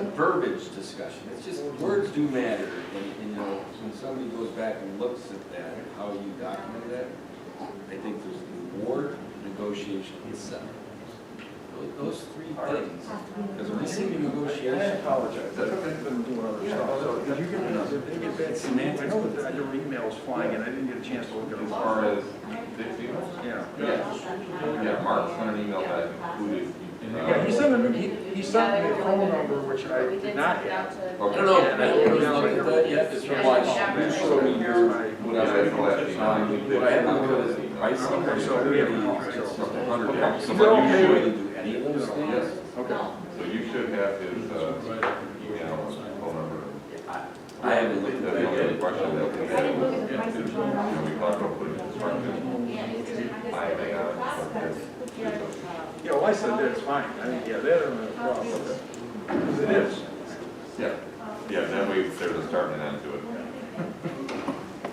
a verbiage discussion. It's just, words do matter. And you know, when somebody goes back and looks at that, how you document that, I think there's the award, negotiation, and settlement. Those three things. Because when I say negotiation, I apologize. That's what I've been doing other stuff. So did you get bad semantics? I know that there were emails flying and I didn't get a chance to look at them. As far as Dick's emails? Yeah. Yeah, Mark sent an email that included. Yeah, he sent me a phone number, which I did not have. I don't know, I haven't looked at that yet. It's from like, you showed me your, what I have, what I have on here is the pricing. So we have It's just $100. So So you you should- really do any of those things? Okay. So you should have his email and phone number. I haven't looked at That's the that only yet. question that we I didn't look at the had. prices You on know, we it. talked about putting instructions. I hang on, but this. Yeah, well, I said that it's fine. I mean, yeah, that isn't a problem with it. Because it is. Yeah, yeah, then we, there's a start and an end to it.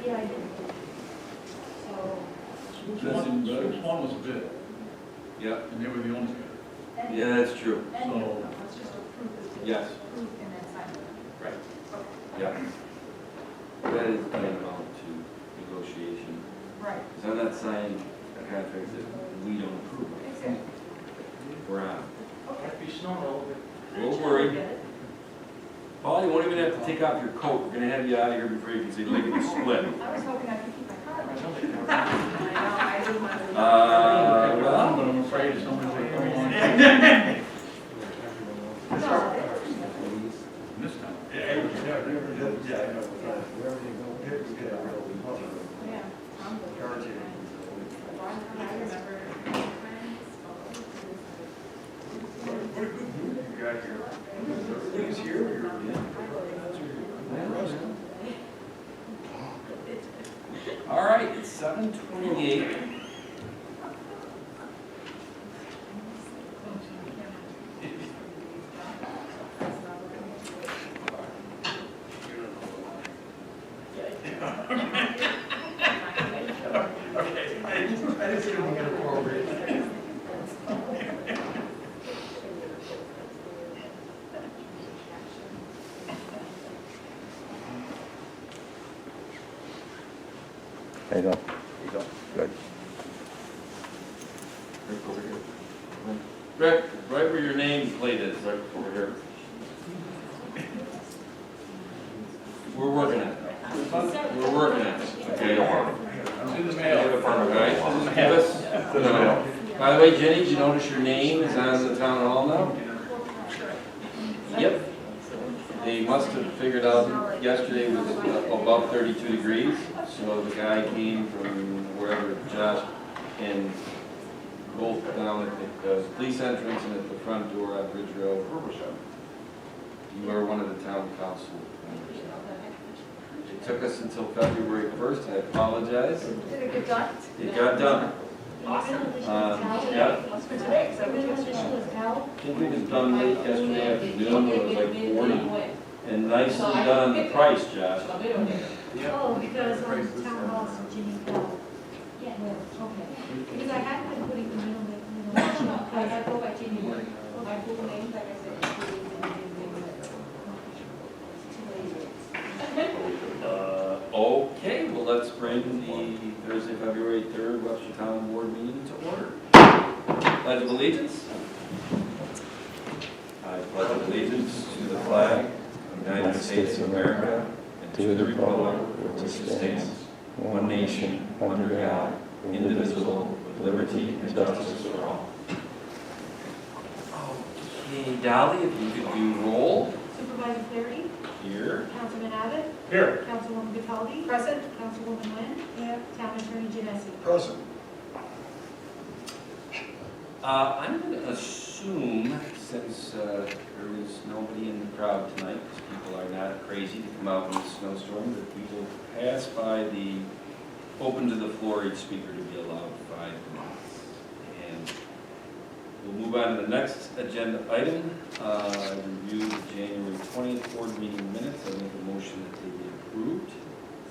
Yeah, I did. So, Which one was a bid, Yeah, and they were the only bidder. yeah, that's true. So, let's just approve this. Yes. Approve and then sign it. Right. Yeah. That is tantamount to negotiation. Right. Because I'm not signing a contract that we don't approve of. Exactly. We're on. Okay. Don't worry. Paul, you won't even have to take off your coat. We're gonna have you out of here before you can say lickety split. I was hoping I could keep my car. Well, but I'm afraid someone's going to come along this time. Yeah, I'm good. I remember. You got here. He's here. all right, it's 7:28. I didn't see anything inappropriate. How you doing? Good. Rick, over here. Rick, right where your name plate is, right over here. We're working on it. We're working on it. Okay, don't worry. In the The mail. department guy. Give us, It's in the mail. by the way, Jenny, did you notice your name is on the town hall now? Yep. They must have figured out yesterday was above 32 degrees, so the guy came from wherever, Josh, and both down at the police entrance and at the front door on Ridge Road. You are one of the town council members now. It took us until February 1st, I apologize. Did it get done? It got done. Awesome. Yeah. What's for today? I think it was done late yesterday afternoon, it was like 40. And nicely done on the price, Josh. Oh, because on town hall's Ginny Bell. Yeah, okay. Because I had been putting the I go by Ginny. My full name, like I said. Okay, well, let's bring the Thursday, February 3rd Webster Town Board meeting to order. Pledge of allegiance. I pledge allegiance to the flag of the United States of America and to the republic which stands, one nation, under God, indivisible, with liberty and justice for all. Okay, Dolly, if you could do roll. Supervisor Flaherty, Here. Councilman Abbott, Here. Councilwoman Cataldi. Present. Councilwoman Lynn. Yeah. Town Attorney Genesi. Present. I'm going to assume, since there is nobody in the crowd tonight, because people are not crazy to come out in a snowstorm, that we will pass by the open to the floor each speaker to be allowed 5 minutes. And we'll move on to the next agenda item, review the January 20th board meeting minutes. I make a motion that they be approved.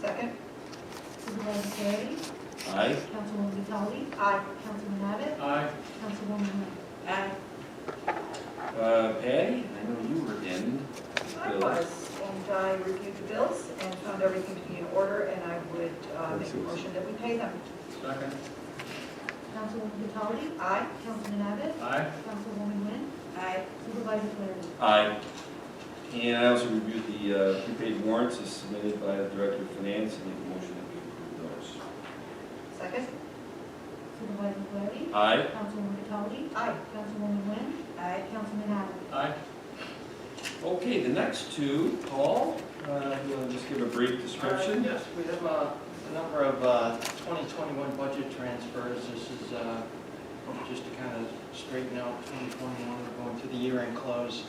Second. Supervisor Flaherty, Aye. Councilwoman Cataldi. Aye. Councilman Abbott, Aye. Councilwoman Lynn. Aye. Patty, I know you were in. I was, and I reviewed the bills and found everything to be in order, and I would make a motion that we pay them. Second. Councilwoman Vitale? Aye. Councilman Abbott? Aye. Councilwoman Wynn? Aye. Supervisor Flaherty? Aye. And I also reviewed the prepaid warrants as submitted by the Director of Finance and make a motion that we approve those. Second? Supervisor Flaherty? Aye. Councilwoman Vitale? Aye. Councilwoman Wynn? Aye. Councilman Abbott? Aye. Okay, the next two, Paul, you want to just give a brief description? Yes, we have a number of 2021 budget transfers. This is just to kind of straighten out 2021. We're going through the year-end close.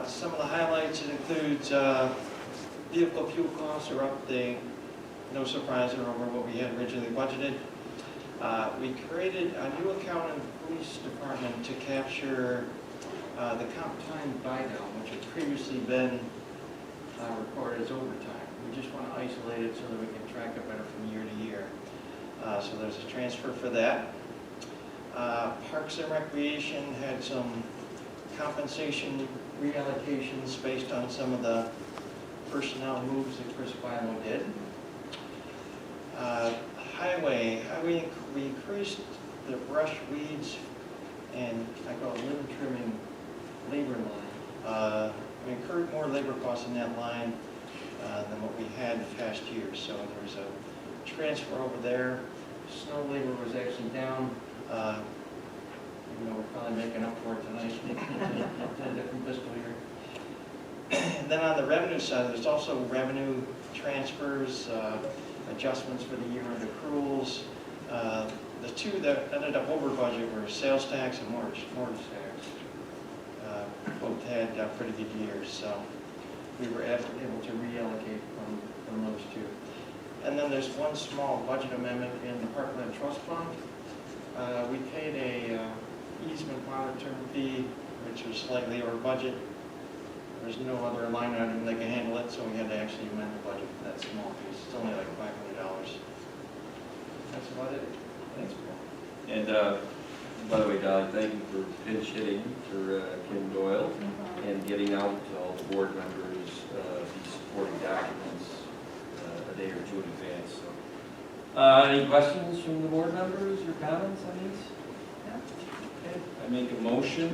Some of the highlights, it includes vehicle fuel costs are up. No surprise, are over what we had originally budgeted. We created a new account in the police department to capture the comp time buy-down, which had previously been recorded as overtime. We just want to isolate it so that we can track it better from year to year. So there's a transfer for that. Parks and Recreation had some compensation reallocations based on some of the personnel moves that Chris Philo did. Highway, we increased the brush, weeds, and I call it limb trimming labor line. We incurred more labor costs in that line than what we had in past years, so there's a transfer over there. Snow labor was actually down, even though we're probably making up for it tonight in a different fiscal year. And then on the revenue side, there's also revenue transfers, adjustments for the year-end accruals. The two that ended up over budget were sales tax and mortgage tax. Both had pretty good years, so we were able to reallocate from those two. And then there's one small budget amendment in the Parkland Trust Fund. We paid a easement monitor fee, which was slightly over budget. There's no other line item that can handle it, so we had to actually amend the budget for that small piece. It's only like $500. That's about it. Thanks, Paul. And by the way, Dolly, thank you for pinch hitting for Kim Doyle and getting out to all the board members these supporting documents a day or two in advance. So, any questions from the board members or comments on these? No. Okay, I make a motion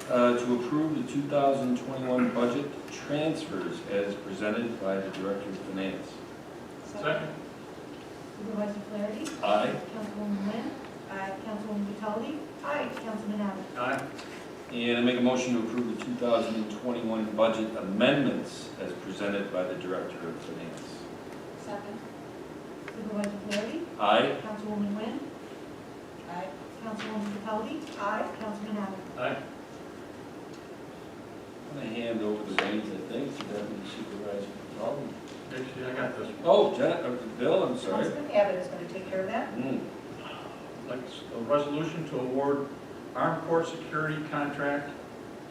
to approve the 2021 budget transfers as presented by the Director of Finance. Second. Supervisor Flaherty? Aye. Councilwoman Wynn? Aye. Councilwoman Vitale? Aye. Councilman Abbott? Aye. And I make a motion to approve the 2021 budget amendments as presented by the Director of Finance. Second? Supervisor Flaherty? Aye. Councilwoman Wynn? Aye. Councilwoman Vitale? Aye. Councilman Abbott? Aye. I'm going to hand over the reins, I think, to Deputy Supervisor Paul. Actually, I got this. Oh, Bill, I'm sorry. Councilman Abbott is going to take care of that. Like a resolution to award armed port security contract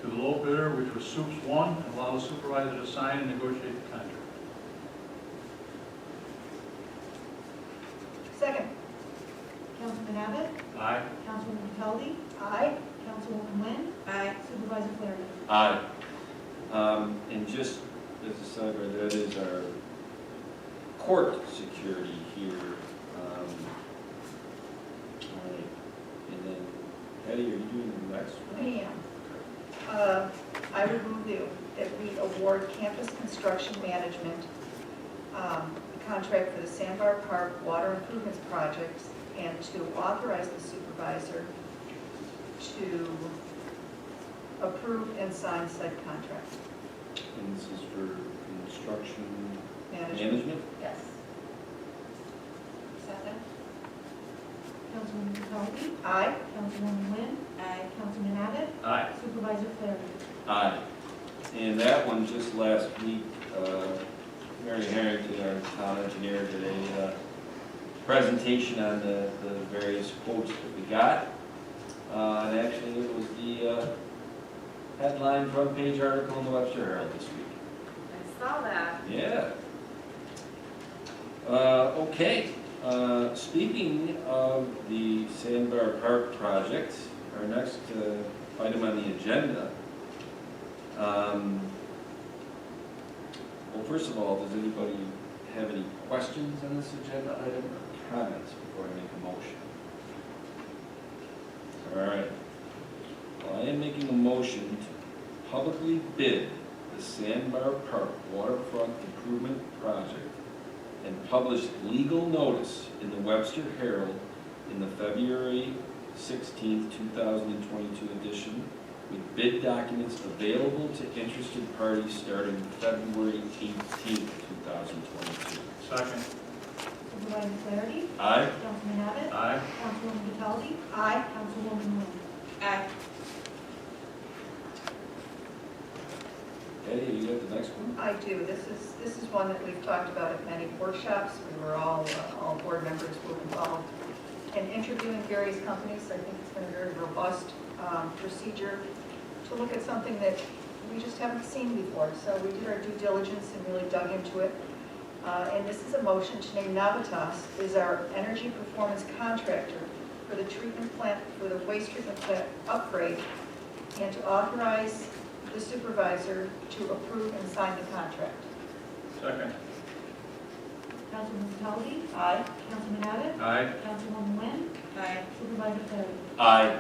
to the low bidder, which was Supes 1, and allow the supervisor to sign and negotiate the contract. Second? Councilman Abbott? Aye. Councilwoman Vitale? Aye. Councilwoman Wynn? Aye. Supervisor Flaherty? Aye. And just as a sidebar, that is our court security here. All right. And then, Patty, are you doing the next one? I am. I would move that we award campus construction management the contract for the Sandbar Park Water Improvements Project and to authorize the supervisor to approve and sign said contract. And this is for construction Management? management? Yes. Second? Councilwoman Vitale? Aye. Councilwoman Wynn? Aye. Councilman Abbott? Aye. Supervisor Flaherty? Aye. And that one, just last week, Mary Harrington, our town engineer, did a presentation on the various quotes that we got. And actually, it was the headline front page article in the Webster Herald this week. I saw that. Yeah. Okay. Speaking of the Sandbar Park project, our next item on the agenda. Well, first of all, does anybody have any questions on this agenda item or comments before I make a motion? All right. Well, I am making a motion to publicly bid the Sandbar Park Waterfront Improvement Project and publish legal notice in the Webster Herald in the February 16th, 2022 edition, with bid documents available to interested parties starting February 18th, 2022. Second. Supervisor Flaherty? Aye? Councilman Abbott? Aye. Councilwoman Cataldi? Aye. Councilwoman Wynn? Aye. Eddie, you got the next one? I do. This is one that we've talked about at many workshops. We were all board members were involved in interviewing various companies. I think it's been a very robust procedure to look at something that we just haven't seen before. So we did our due diligence and really dug into it. And this is a motion to name Navitas as our energy performance contractor for the treatment plant, for the waste treatment plant upgrade, and to authorize the supervisor to approve and sign the contract. Second. Councilwoman Cataldi? Aye. Councilman Abbott? Aye. Councilwoman Wynn? Aye. Supervisor Flaherty? Aye.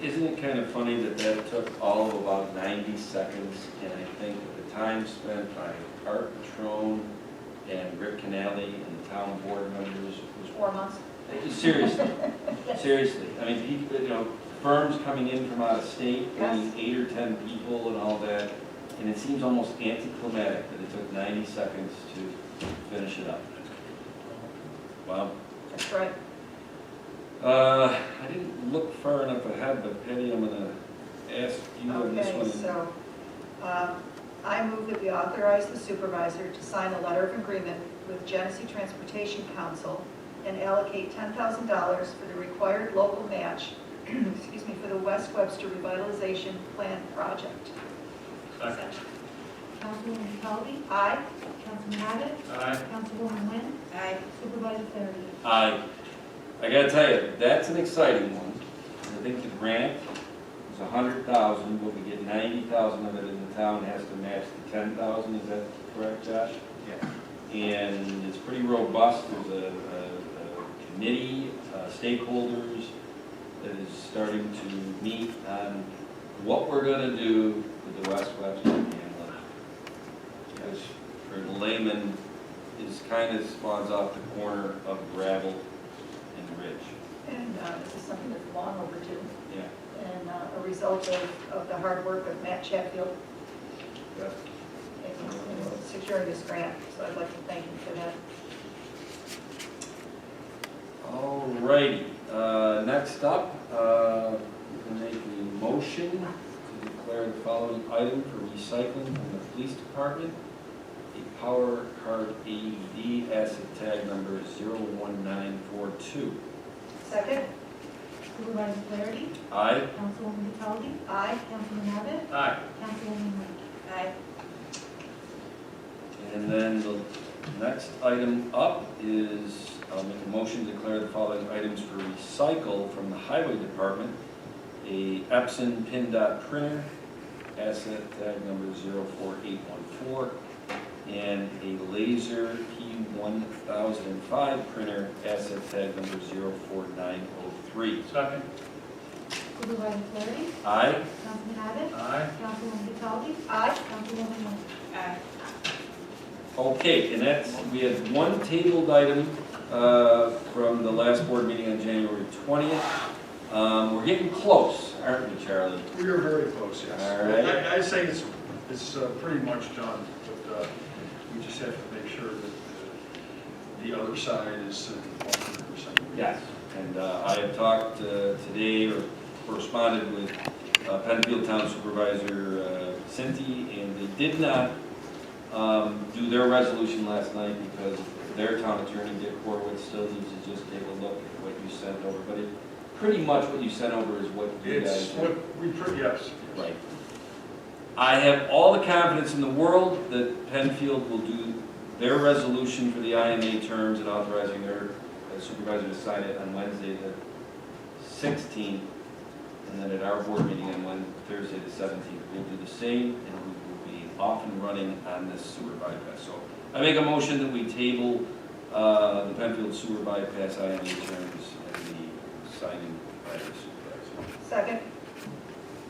Isn't it kind of funny that that took all of about 90 seconds, and I think that the time spent by Art Patrone and Rick Canale and the town board members was 4 months. seriously, seriously. I mean, people, you know, firms coming in from out of state, Yes. bringing 8 or 10 people and all that, and it seems almost anticlimactic that it took 90 seconds to finish it up. Wow. That's right. I didn't look far enough ahead, but Patty, I'm gonna ask you on this Okay, one. so I move that we authorize the supervisor to sign a letter of agreement with Genesee Transportation Council and allocate $10,000 for the required local match, excuse me, for the West Webster Revitalization Plan project. Second. Councilwoman Cataldi? Aye. Councilman Abbott? Aye. Councilwoman Wynn? Aye. Supervisor Flaherty? I gotta tell you, that's an exciting one. I think the grant is 100,000, but we get 90,000 of it, and the town has to match the 10,000. Is that correct, Josh? Yeah. And it's pretty robust. There's a committee, stakeholders that is starting to meet on what we're gonna do with the West Webster Hamlet. Which, for the layman, is kind of spawns off the corner of gravel and ridge. And this is something that's long overdue Yeah. and a result of the hard work of Matt Chatfield Yep. in securing this grant. So I'd like to thank him for that. All righty, next up, we're gonna make a motion to declare the following item for recycling from the police department. A power card AED asset tag number 01942. Second? Supervisor Flaherty? Aye. Councilwoman Cataldi? Aye. Councilman Abbott? Aye. Councilwoman Wynn? Aye. And then the next item up is, I'll make a motion to declare the following items for recycle from the highway department. A Epson PIN dot printer, asset tag number 04814, and a laser P1005 printer, asset tag number 04903. Second. Supervisor Flaherty? Aye. Councilman Abbott? Aye. Councilwoman Cataldi? Aye. Councilwoman Wynn? Aye. Okay, and that's, we had one tabled item from the last board meeting on January 20th. We're getting close, aren't we, Charlie? We are very close, yes. All right. I'd say it's pretty much done, but we just have to make sure that the other side is 100%. Yes. And I have talked today, or corresponded with Penfield Town Supervisor Cinti, and they did not do their resolution last night because their town attorney, Dick Horowitz, still needs to just take a look at what you sent over. But it, pretty much what you sent over is what you guys. It's what we, yes. Right. I have all the confidence in the world that Penfield will do their resolution for the IMA terms and authorizing their supervisor to sign it on Wednesday the 16th. And then at our board meeting on Thursday the 17th, we'll do the same, and we will be off and running on this sewer bypass. So I make a motion that we table the Penfield sewer bypass IMA terms and the signing by the supervisor. Second?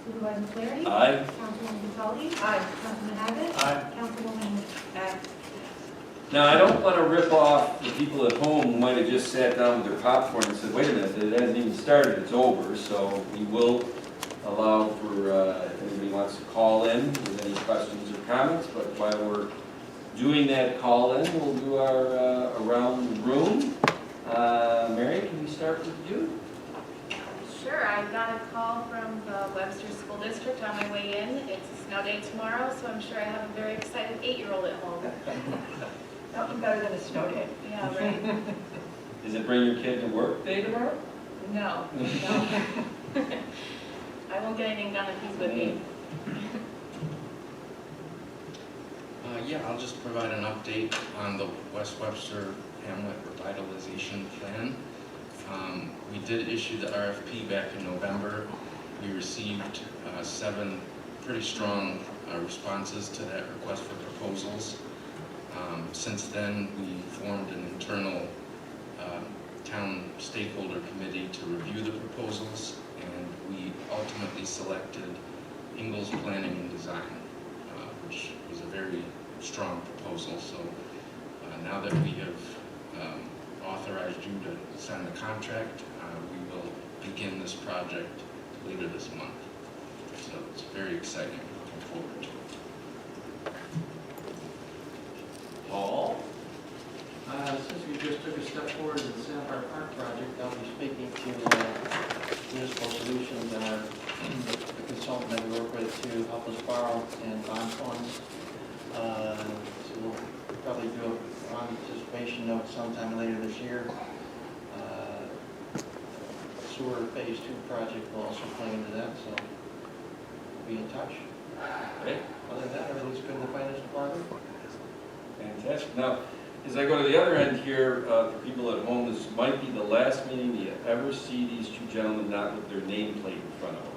Supervisor Cleary? Aye. Councilwoman Contaldi? Aye. Councilman Abbott? Aye. Councilwoman Aye. Now, I don't want to rip off the people at home who might have just sat down with their popcorn and said, wait a minute, it hasn't even started, it's over. So we will allow for, if anybody wants to call in with any questions or comments, but while we're doing that call in, we'll do our around the room. Mary, can we start with you? Sure, I got a call from the Webster School District on my way in. It's a snow day tomorrow, so I'm sure I have a very excited 8-year-old at home. Nothing better than a snow day. Yeah, right? Is it bring your kid to work day tomorrow? No, no. I won't get anything done if he's with me. Yeah, I'll just provide an update on the West Webster Hamlet Revitalization Plan. We did issue the RFP back in November. We received 7 pretty strong responses to that request for proposals. Since then, we formed an internal town stakeholder committee to review the proposals, and we ultimately selected Ingalls Planning and Design, which was a very strong proposal. So now that we have authorized you to sign the contract, we will begin this project later this month. So it's very exciting, looking forward to it. Paul? Since we just took a step forward in the Sandbar Park project, I'll be speaking to Municipal Solutions and the consultant that we work with to help us borrow and bond funds. So we'll probably do a anticipation note sometime later this year. Sewer Phase 2 project will also play into that, so we'll be in touch. Okay. Other than that, everything's good in the finance department. Fantastic. Now, as I go to the other end here, for people at home, this might be the last meeting you ever see these two gentlemen not with their nameplate in front of them.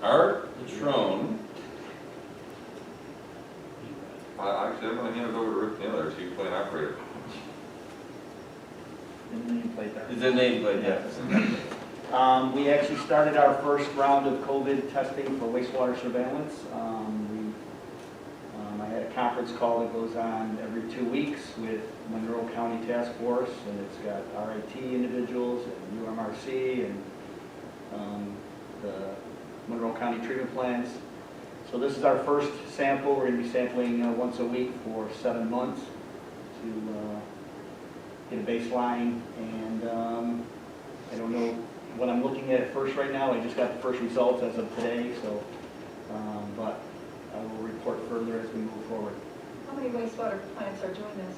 Art Patrone. Actually, I'm gonna hand it over to Rick Taylor, chief plant operator. Is it nameplate? Yeah. We actually started our first round of COVID testing for wastewater surveillance. I had a conference call that goes on every 2 weeks with Monroe County Task Force, and it's got RIT individuals and UMRC and the Monroe County treatment plants. So this is our first sample. We're going to be sampling once a week for 7 months to get a baseline. And I don't know what I'm looking at first right now. I just got the first results as of today, so but I will report further as we move forward. How many wastewater plants are doing this?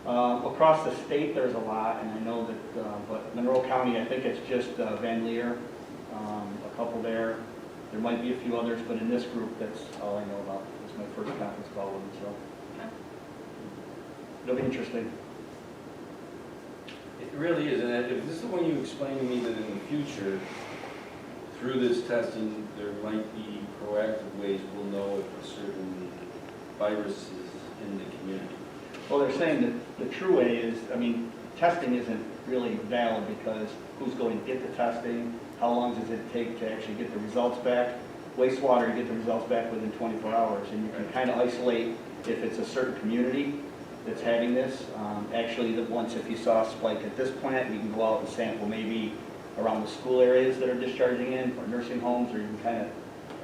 Across the state, there's a lot, and I know that, but Monroe County, I think it's just Van Leer, a couple there. There might be a few others, but in this group, that's all I know about. It's my first conference call with them, so it'll be interesting. It really is, and if this is when you explain to me that in the future, through this testing, there might be proactive ways we'll know if a certain virus is in the community. Well, they're saying that the true way is, I mean, testing isn't really valid because who's going to get the testing? How long does it take to actually get the results back? Wastewater, you get the results back within 24 hours, and you can kind of isolate if it's a certain community that's having this. Actually, if you saw a spike at this plant, you can go out and sample maybe around the school areas that are discharging in, or nursing homes, or you can kind of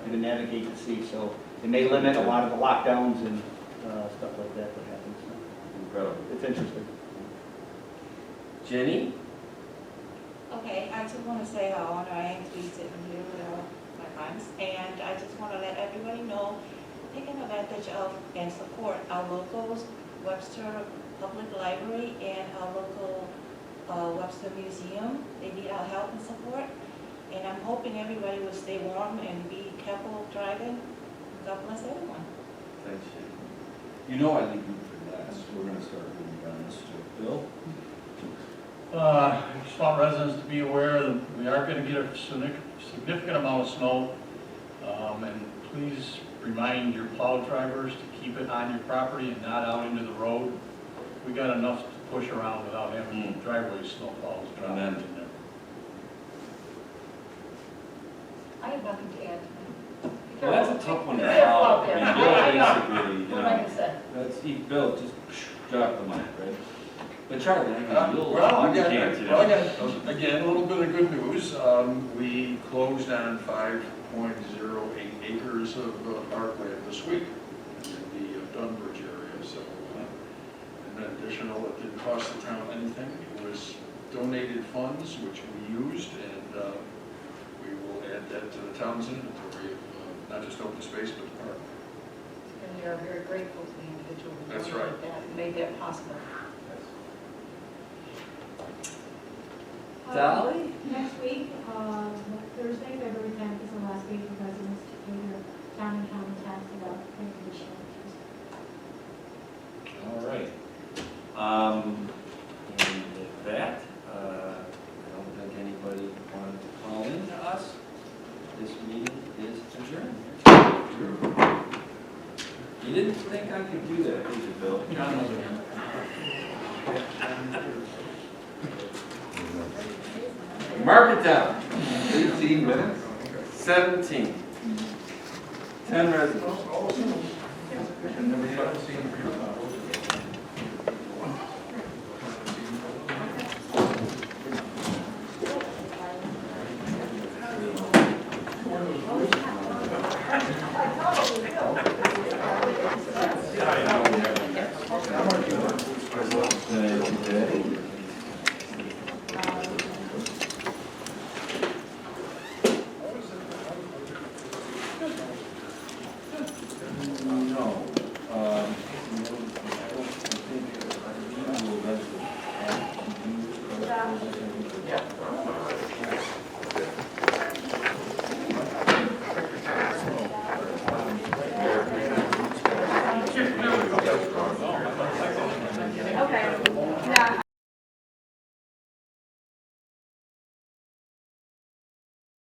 even navigate to see. So it may limit a lot of the lockdowns and stuff like that that happens. So Incredible. it's interesting. Jenny? Okay, I just want to say how honored I am to be sitting here with all my friends, and I just want to let everybody know, taking advantage of and support our local Webster Public Library and our local Webster Museum. They need our help and support, and I'm hoping everybody will stay warm and be careful driving. God bless everyone. Thanks, Jenny. You know I leave you for last. We're going to start moving down this to Bill. Just want residents to be aware that we are going to get a significant amount of snow. And please remind your plow drivers to keep it on your property and not out into the road. We got enough to push around without having driveway snow plows driving in there. I have nothing to add. Well, that's a tough one to Be careful follow. out there. I mean, Bill basically, What am I gonna say? Bill, just drop the mic, right? But Charlie, I mean, you'll, Well, you again, can't, you well, know. again, a little bit of good news. We closed on 5.08 acres of parkland this week in the Dunbridge area, so, and additional, it didn't cost the town anything. It was donated funds, which we used, and we will add that to the town's inventory of not just open space, but the park. And we are very grateful to the individual who That's donated right. that, made that possible. Dolly? Next week, Thursday, February 10th is the last week for residents to pay their town and county tax without paying the shelters. All right. And with that, I don't think anybody wanted to call in to us. This meeting is adjourned. You didn't think I could do that, did you, Bill? John was here. Mark it down. 18 minutes. 17. 10 residents.